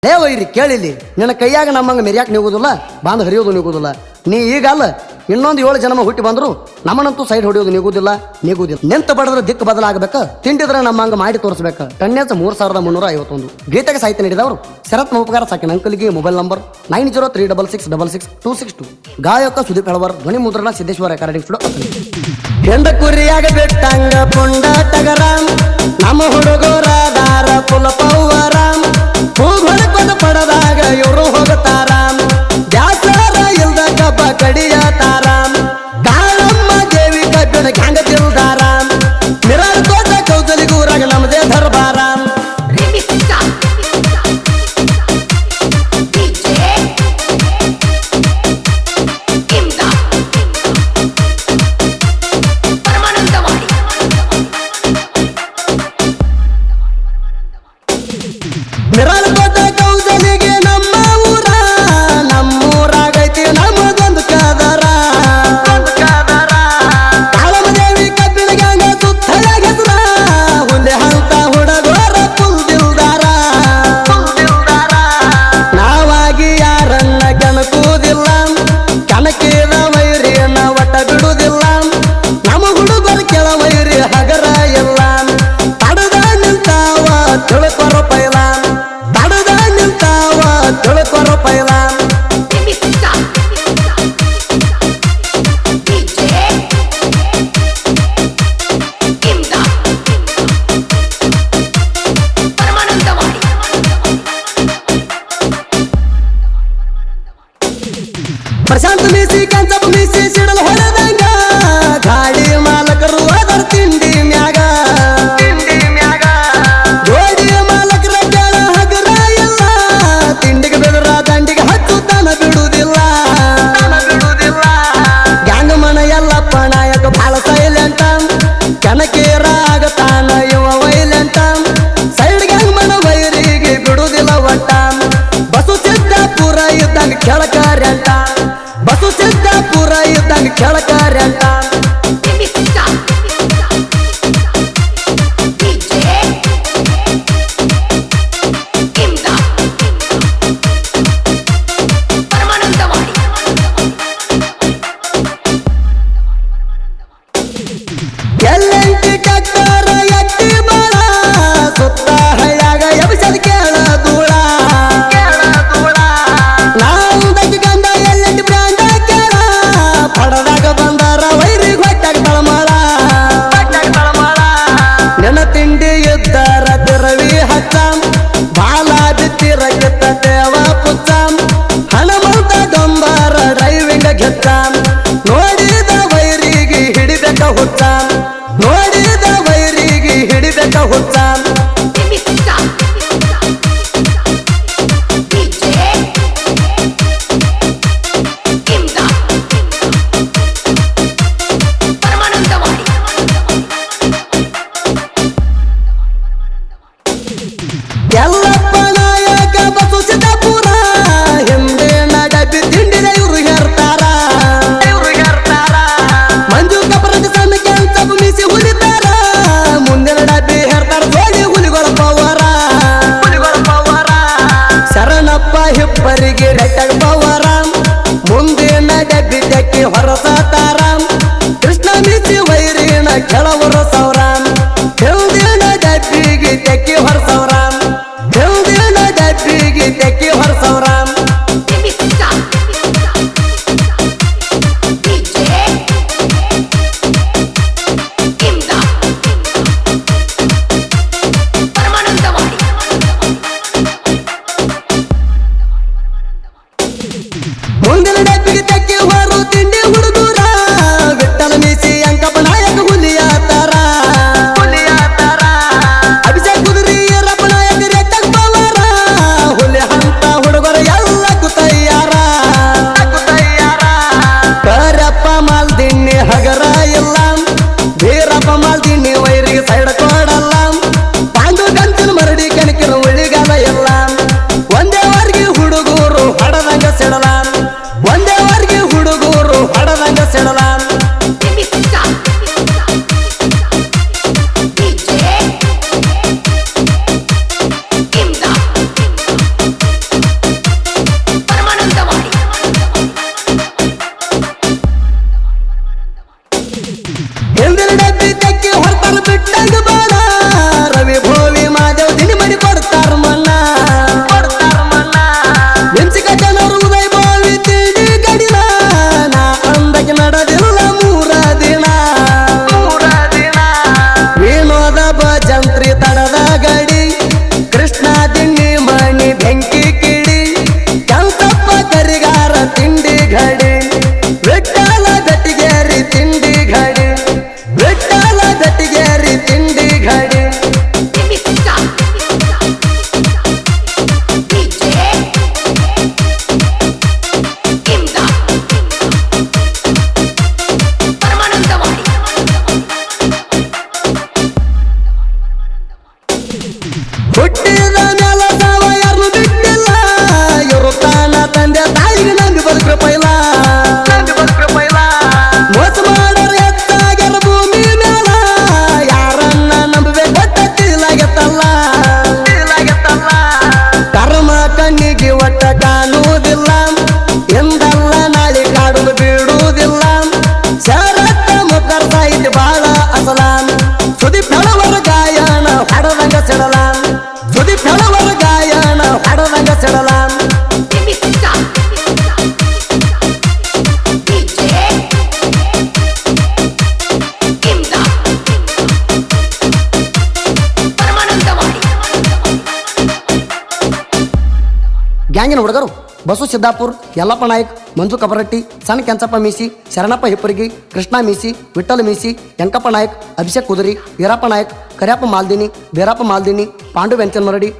ಲೇ ವೈರಿ ಕೇಳಿಲಿ, ನಿನ್ನ ಕೈಯಾಗ ನಮ್ಮಂಗ ಮೆರಿಯಾಕ ನಿಗುದಿಲ್ಲ, ಬಾಂಧ ಹರಿಯೋದು ನಿಗುದಿಲ್ಲ. ನೀ ಈಗ ಅಲ್ಲ ಇನ್ನೊಂದು 7 ಜನ್ಮ ಹುಟ್ಟಿ ಬಂದ್ರು ನಮ್ಮನಂತೂ ಸೈಡ್ ಹೊಡಿಯೋದು ನಿಗುದಿಲ್ಲ. ನಿಂತ ಬಡದ್ರ ದಿಕ್ಕು ಬದಲಾಗಬೇಕ, ತಿಂಡಿದ್ರೆ ನಮ್ಮಂಗ ಮಾಡಿ ತೋರಿಸ್ಬೇಕ. ಟನ್ನೇಜ್ 3351. ಗೀತೆಗೆ ಸಾಹಿತ್ಯ ನೀಡಿದವರು ಶರತ್ ಮಹೋಪಕಾರ ಸಾಕಿನ ಅಂಕಲ್ಗೆ. Mobile number 9036666262. ಗಾಯಕ ಸುದೀಪ್ ಹೆಳವರ್, ಧ್ವನಿ ಮುದ್ರಣ ಸಿದ್ದೇಶ್ವರ ರೆಕಾರ್ಡಿಂಗ್ ಸ್ಟುಡಿಯೋ. ಹೆಂಡ ಕುರಿಯಾಗ ಬಿಟ್ಟಂಗ ಪುಂಡ ಟಗರಾಮ್, ನಮ್ಮ ಹುಡುಗರಾದಾರ ಪುಲ ಪೌವರಾಮ್. ಹೂಗೊಳಕೊಂದು ಪಡದಾಗ ಇವರು ಹೋಗುತ್ತಾರಾಮ್, ಬ್ಯಾಸರ ಇಲ್ದ ಕಬ್ಬ ಕಡಿಯತಾರಾಮ್. ಕಾಳಮ್ಮ ದೇವಿ ಕಬ್ಬಿಣ ಹ್ಯಾಂಗ ತಿಳ್ದಾರಾಮ್, ಮಿರಾರ್ ತೋಟ ಕೌಸಲಿಗೂರಾಗ ನಮ್ಮದೇ ದರ್ಬಾರಾಮ್. ಮಿರಾಲ್ ತೋಟ ಕೌಸಲಿಗೆ ನಮ್ಮ ಊರ, ನಮ್ಮೂರಾಗೈತಿ ನಮ್ಮದೊಂದು ಕದರ. ಕಾಳಮದೇವಿ ಕಬ್ಬಿಣ ಗ್ಯಾಂಗ ಸುತ್ತಲ ಹೆಸರ, ಹುಲ್ಲೆ ಹಂತ ಹುಡುಗೋರ ಕುಲ್ದಿಲ್ದಾರ. ನಾವಾಗಿ ಯಾರನ್ನ ಕೆಣಕುವುದಿಲ್ಲ, ಕಣಕಿದ ವೈರಿಯನ್ನ ಒಟ್ಟ ಬಿಡುವುದಿಲ್ಲ. ನಮ್ಮ ಹುಡುಗರು ಕೆಳ ವೈರಿ ಹಗರ ಇಲ್ಲ, ತಡದ ನಿಂತಾವ ತಿಳ್ಕೊರ ಪೈಲ, ತಡದ ನಿಂತಾವ ತಿಳ್ಕೊರ ಪೈಲ. ಪ್ರಶಾಂತ್ ಮೀಸಿ ಕಂಚಪ್ಪ ಮೀಸಿ ಸಿಡಲ್ ಹೊಡೆದಂಗ, ಗಾಡಿ ಮಾಲಕರು ಅದರ ತಿಂಡಿ ಮ್ಯಾಗ. ಜೋಡಿ ಮಾಲಕರ ಕೆಳ ಹಗರ ಇಲ್ಲ, ತಿಂಡಿಗೆ ಬೆದರ ದಂಡಿಗೆ ಹಚ್ಚುತ್ತಾನ ಬಿಡುವುದಿಲ್ಲ. ಗ್ಯಾಂಗ್ ಮನ ಎಲ್ಲಪ್ಪ ನಾಯಕ ಬಾಳ ಸೈಲೆಂಟ, ಕೆಣಕೇರ ಆಗತಾನ ಇವ ವೈಲೆಂಟ. ಸೈಡ್ ಗ್ಯಾಂಗ್ ಮನ ವೈರಿಗೆ ಬಿಡುವುದಿಲ್ಲ ಒಟ್ಟ, ಬಸು ಸಿದ್ದಾಪುರ ಇದ್ದಂಗ ಕೆಳಕಾರ್ಯಂಟ, ಬಸು ಸಿದ್ದಾಪುರ ಇದ್ದಂಗ ಕೆಳಕಾರ್ಯಂಟ. ಎಲ್ಲೆಂಟಿ ಕಟ್ಟರ ಎತ್ತಿ ಬಾಳ, ಸುತ್ತ ಹಳ್ಯಾಗ ಎಬ್ಸದ ಕೇಳ ಧೂಳ. ನಾವು ಗಂಡ ಎಲ್ಲೆಂಟಿ ಬ್ರ್ಯಾಂಡ ಕೇಳ, ಪಡದಾಗ ಬಂದಾರ ವೈರಿಗೆ ಹೊಟ್ಟಾಗ ತಳಮಾಳ. ನೆನ ತಿಂಡಿ ಇದ್ದಾರ ತಿರವಿ ಹಚ್ಚ, ಬಾಲ ಬಿತ್ತಿರ ಕಿತ್ತ ದೇವ ಪುಚ್ಚ. ಹಣಮಂತ ಡೊಂಬಾರ ಡ್ರೈವಿಂಗ್ ಗೆತ್ತ, ನೋಡಿದ ವೈರಿಗೆ ಹಿಡಿಬೇಕ ಹುಚ್ಚ, ನೋಡಿದ ವೈರಿಗೆ ಹಿಡಿಬೇಕ ಹುಚ್ಚ. ಎಲ್ಲಪ್ಪ ನಾಯಕ ಬಸು ಸಿದ್ದಾಪುರ, ಹಿಂದಿನ ಡಬ್ಬಿ ತಿಂಡಿದ ಇವ್ರು ಹೇರ್ತಾರ. ಮಂಜು ಕಪರದ ಸಣ್ಣ ಕೆಂಚಪ್ಪ ಮೀಸಿ ಹುಲಿತಾರ, ಮುಂದಿನ ಡಬ್ಬಿ ಹೇರ್ತಾರ ಜೋಡಿ ಹುಲಿಗಳ ಪವರ. ಶರಣಪ್ಪ ಹಿಪ್ಪರಿಗೆ ರೆಟ್ಟಗ ಪವರ, ಮುಂದಿನ ಡಬ್ಬಿ ತೆಕ್ಕಿ ಹೊರಸಾತಾರ. ಕೃಷ್ಣ ಮೀಸಿ ವೈರಿನ ಕೆಳವರ ಸೌರ, ಹಿಂದಿನ ಡಬ್ಬಿಗೆ ತೆಕ್ಕಿ ಹೊರಸೌರ, ಹಿಂದಿನ ಡಬ್ಬಿಗೆ ತೆಕ್ಕಿ ಹೊರಸೌರ. ಮುಂದಿನ ಡಬ್ಬಿಗೆ ತೆಕ್ಕಿ ಹೊರು ತಿಂಡಿ ಹುಡುಗೂರ, ವಿಠಲ ಮೀಸಿ ಅಂಕಪ್ಪ ನಾಯಕ ಹುಲಿಯಾತಾರ. ಗ್ಯಾಂಗಿನ ಹುಡುಗರು ಬಸು ಸಿದ್ದಾಪುರ್, ಯಲ್ಲಪ್ಪ ನಾಯ್ಕ್, ಮಂಜು ಕಬರಟ್ಟಿ, ಸಣ್ಣ ಕೆಂಚಪ್ಪ ಮೀಸಿ, ಶರಣಪ್ಪ ಹಿಪ್ಪರಿಗಿ, ಕೃಷ್ಣ ಮೀಸಿ, ವಿಠ್ಠಲ ಮೀಸಿ, ಯಂಕಪ್ಪ ನಾಯ್ಕ್, ಅಭಿಷೇಕ್ ಕುದುರಿ, ವೀರಪ್ಪ ನಾಯ್ಕ್, ಕರಿಯಪ್ಪ ಮಾಲ್ದಿನಿ, ಬೀರಪ್ಪ ಮಾಲ್ದಿನಿ, ಪಾಂಡು ವೆಂಚನ್ ಮರಡಿ,